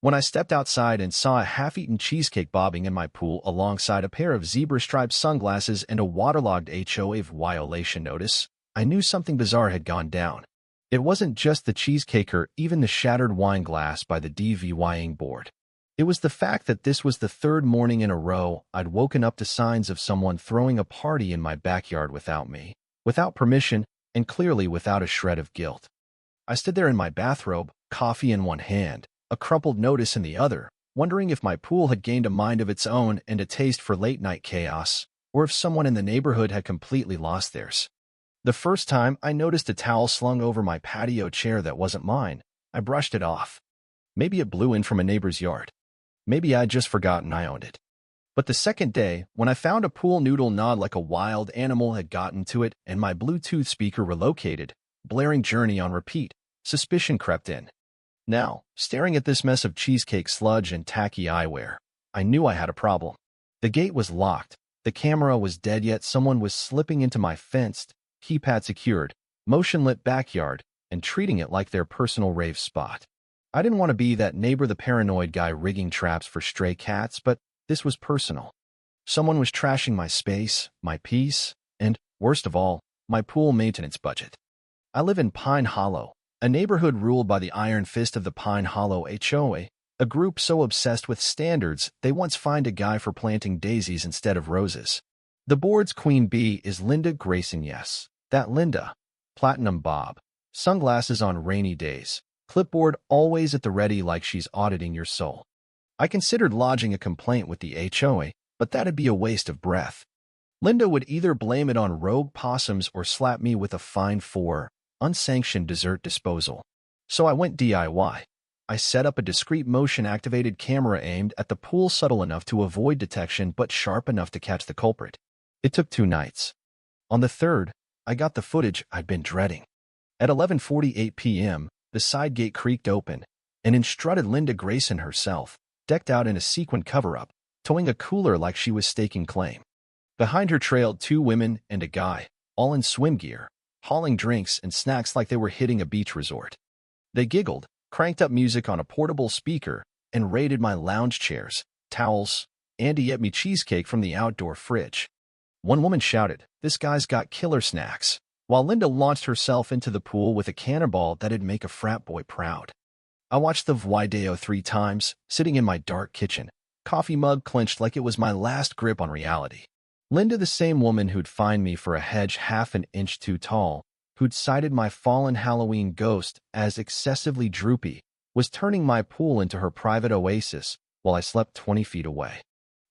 when I stepped outside and saw a half-eaten cheesecake bobbing in my pool alongside a pair of zebra-striped sunglasses and a waterlogged HOA violation notice, I knew something bizarre had gone down. It wasn't just the cheesecake or even the shattered wine glass by the DVYing board. It was the fact that this was the third morning in a row I'd woken up to signs of someone throwing a party in my backyard without me, without permission, and clearly without a shred of guilt. I stood there in my bathrobe, coffee in one hand, a crumpled notice in the other, wondering if my pool had gained a mind of its own and a taste for late-night chaos, or if someone in the neighborhood had completely lost theirs. The first time I noticed a towel slung over my patio chair that wasn't mine, I brushed it off. Maybe it blew in from a neighbor's yard. Maybe I'd just forgotten I owned it. But the second day, when I found a pool noodle nod like a wild animal had gotten to it and my Bluetooth speaker relocated, blaring Journey on repeat, suspicion crept in. Now, staring at this mess of cheesecake sludge and tacky eyewear, I knew I had a problem. The gate was locked, the camera was dead, yet someone was slipping into my fenced, keypad secured, motion-lit backyard and treating it like their personal rave spot. I didn't want to be that neighbor, the paranoid guy rigging traps for stray cats, but this was personal. Someone was trashing my space, my peace, and, worst of all, my pool maintenance budget. I live in Pine Hollow, a neighborhood ruled by the iron fist of the Pine Hollow HOA, a group so obsessed with standards they once fined a guy for planting daisies instead of roses. The board's queen bee is Linda Grayson. Yes, that Linda. Platinum bob, sunglasses on rainy days, clipboard always at the ready like she's auditing your soul. I considered lodging a complaint with the HOA, but that'd be a waste of breath. Linda would either blame it on rogue possums or slap me with a fine for unsanctioned dessert disposal. So I went DIY. I set up a discreet motion-activated camera aimed at the pool, subtle enough to avoid detection but sharp enough to catch the culprit. It took 2 nights. On the third, I got the footage I'd been dreading. At 11:48 p.m., the side gate creaked open, and in strutted Linda Grayson herself, decked out in a sequin cover-up, towing a cooler like she was staking claim. Behind her trailed 2 women and a guy, all in swim gear, hauling drinks and snacks like they were hitting a beach resort. They giggled, cranked up music on a portable speaker, and raided my lounge chairs, towels, and ate me cheesecake from the outdoor fridge. One woman shouted, "This guy's got killer snacks," while Linda launched herself into the pool with a cannonball that'd make a frat boy proud. I watched the video 3 times, sitting in my dark kitchen, coffee mug clenched like it was my last grip on reality. Linda, the same woman who'd fined me for a hedge half an inch too tall, who'd cited my fallen Halloween ghost as excessively droopy, was turning my pool into her private oasis while I slept 20 feet away.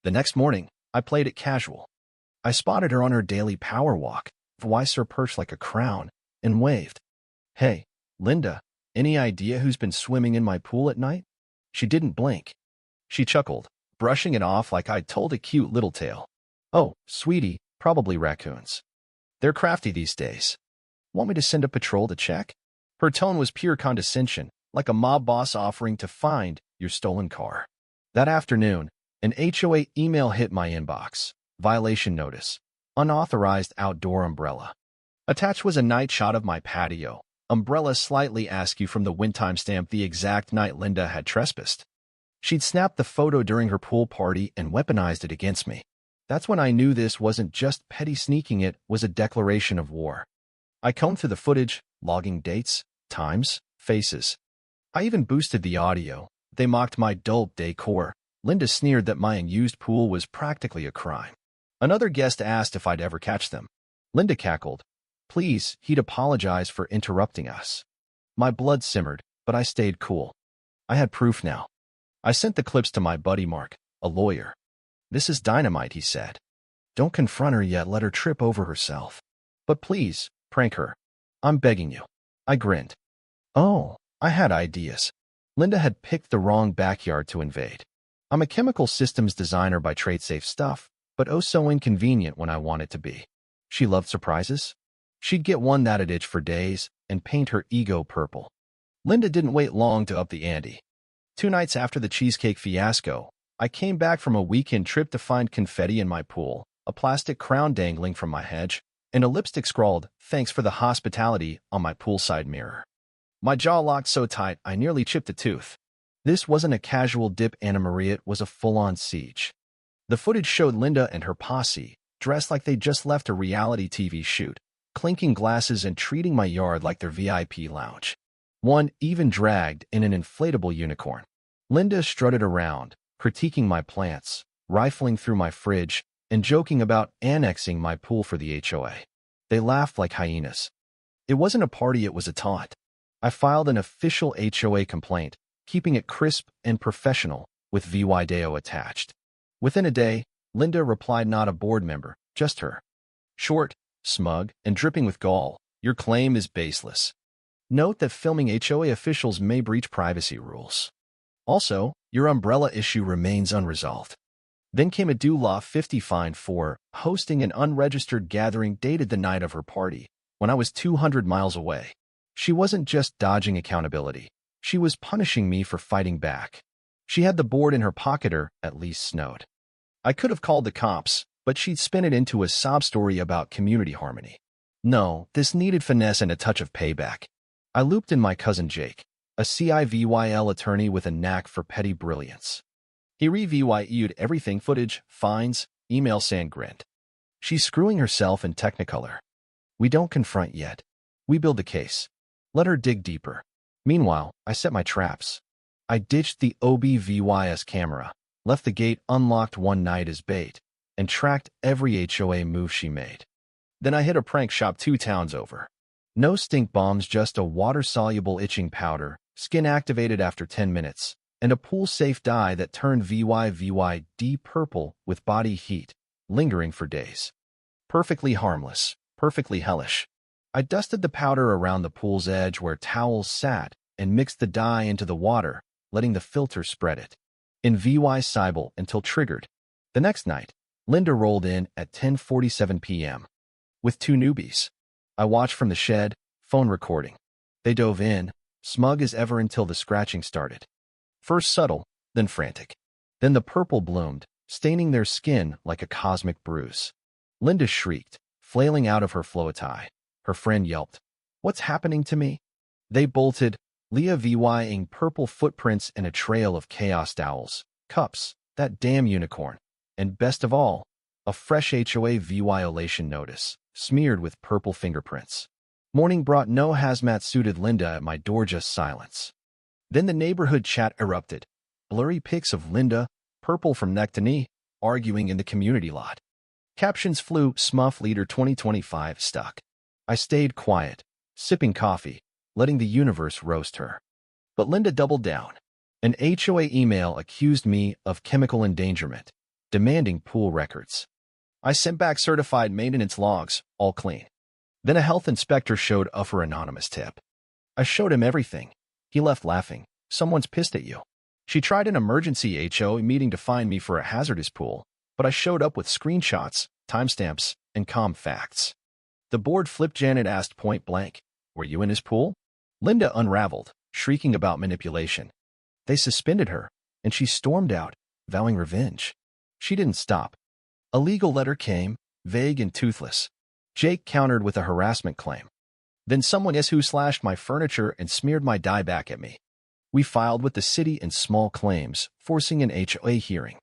The next morning, I played it casual. I spotted her on her daily power walk, visor perched like a crown, and waved. "Hey, Linda, any idea who's been swimming in my pool at night?" She didn't blink. She chuckled, brushing it off like I'd told a cute little tale. "Oh, sweetie, probably raccoons. They're crafty these days. Want me to send a patrol to check?" Her tone was pure condescension, like a mob boss offering to find your stolen car. That afternoon, an HOA email hit my inbox. Violation notice. Unauthorized outdoor umbrella. Attached was a night shot of my patio. Umbrella slightly askew from the wind timestamp the exact night Linda had trespassed. She'd snapped the photo during her pool party and weaponized it against me. That's when I knew this wasn't just petty sneaking, it was a declaration of war. I combed through the footage, logging dates, times, faces. I even boosted the audio. They mocked my dull decor. Linda sneered that my unused pool was practically a crime. Another guest asked if I'd ever catch them. Linda cackled. Please, he'd apologize for interrupting us. My blood simmered, but I stayed cool. I had proof now. I sent the clips to my buddy Mark, a lawyer. "This is dynamite," he said. "Don't confront her yet, let her trip over herself. But please, prank her. I'm begging you." I grinned. Oh, I had ideas. Linda had picked the wrong backyard to invade. I'm a chemical systems designer by trade, safe stuff, but oh so inconvenient when I want it to be. She loved surprises. She'd get one that'd itch for days and paint her ego purple. Linda didn't wait long to up the ante. 2 nights after the cheesecake fiasco, I came back from a weekend trip to find confetti in my pool, a plastic crown dangling from my hedge, and a lipstick scrawled, "Thanks for the hospitality," on my poolside mirror. My jaw locked so tight I nearly chipped a tooth. This wasn't a casual dip, Anna Maria, it was a full-on siege. The footage showed Linda and her posse, dressed like they'd just left a reality TV shoot, clinking glasses and treating my yard like their VIP lounge. One even dragged in an inflatable unicorn. Linda strutted around, critiquing my plants, rifling through my fridge, and joking about annexing my pool for the HOA. They laughed like hyenas. It wasn't a party, it was a taunt. I filed an official HOA complaint, keeping it crisp and professional, with VY attached. Within a day, Linda replied, not a board member, just her. Short, smug, and dripping with gall, your claim is baseless. Note that filming HOA officials may breach privacy rules. Also, your umbrella issue remains unresolved. Then came a DULA 50 fine for hosting an unregistered gathering dated the night of her party, when I was 200 miles away. She wasn't just dodging accountability. She was punishing me for fighting back. She had the board in her pocket, or at least snowed. I could have called the cops, but she'd spin it into a sob story about community harmony. No, this needed finesse and a touch of payback. I looped in my cousin Jake, a CIVYL attorney with a knack for petty brilliance. He reviewed everything: footage, fines, email. Sand grinned. She's screwing herself in Technicolor. We don't confront yet. We build the case. Let her dig deeper. Meanwhile, I set my traps. I ditched the OBVYS camera, left the gate unlocked one night as bait, and tracked every HOA move she made. Then I hit a prank shop 2 towns over. No stink bombs, just a water-soluble itching powder, skin activated after 10 minutes, and a pool-safe dye that turned VYVYD purple with body heat, lingering for days. Perfectly harmless, perfectly hellish. I dusted the powder around the pool's edge where towels sat and mixed the dye into the water, letting the filter spread it. In VY Cybele until triggered. The next night, Linda rolled in at 10:47 p.m. with 2 newbies. I watched from the shed, phone recording. They dove in, smug as ever, until the scratching started. First subtle, then frantic. Then the purple bloomed, staining their skin like a cosmic bruise. Linda shrieked, flailing out of her flow tie. Her friend yelped, "What's happening to me?" They bolted, Leah VYing purple footprints and a trail of chaos towels, cups, that damn unicorn, and best of all, a fresh HOA violation notice, smeared with purple fingerprints. Morning brought no hazmat-suited Linda at my door, just silence. Then the neighborhood chat erupted. Blurry pics of Linda, purple from neck to knee, arguing in the community lot. Captions flew: Smuff Leader 2025 stuck. I stayed quiet, sipping coffee, letting the universe roast her. But Linda doubled down. An HOA email accused me of chemical endangerment, demanding pool records. I sent back certified maintenance logs, all clean. Then a health inspector showed up for anonymous tip. I showed him everything. He left laughing. Someone's pissed at you. She tried an emergency HOA meeting to find me for a hazardous pool, but I showed up with screenshots, timestamps, and calm facts. The board flipped. Janet asked point blank, "Were you in his pool?" Linda unraveled, shrieking about manipulation. They suspended her, and she stormed out, vowing revenge. She didn't stop. A legal letter came, vague and toothless. Jake countered with a harassment claim. Then someone who slashed my furniture and smeared my dye back at me. We filed with the city in small claims, forcing an HOA hearing.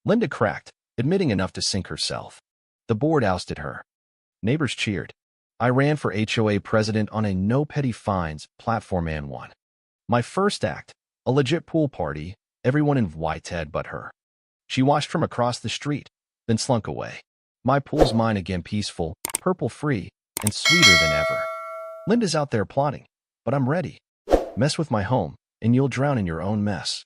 Linda cracked, admitting enough to sink herself. The board ousted her. Neighbors cheered. I ran for HOA president on a no petty fines platform and won. My first act, a legit pool party, everyone in Whitehead but her. She watched from across the street, then slunk away. My pool's mine again, peaceful, purple-free, and sweeter than ever. Linda's out there plotting, but I'm ready. Mess with my home, and you'll drown in your own mess.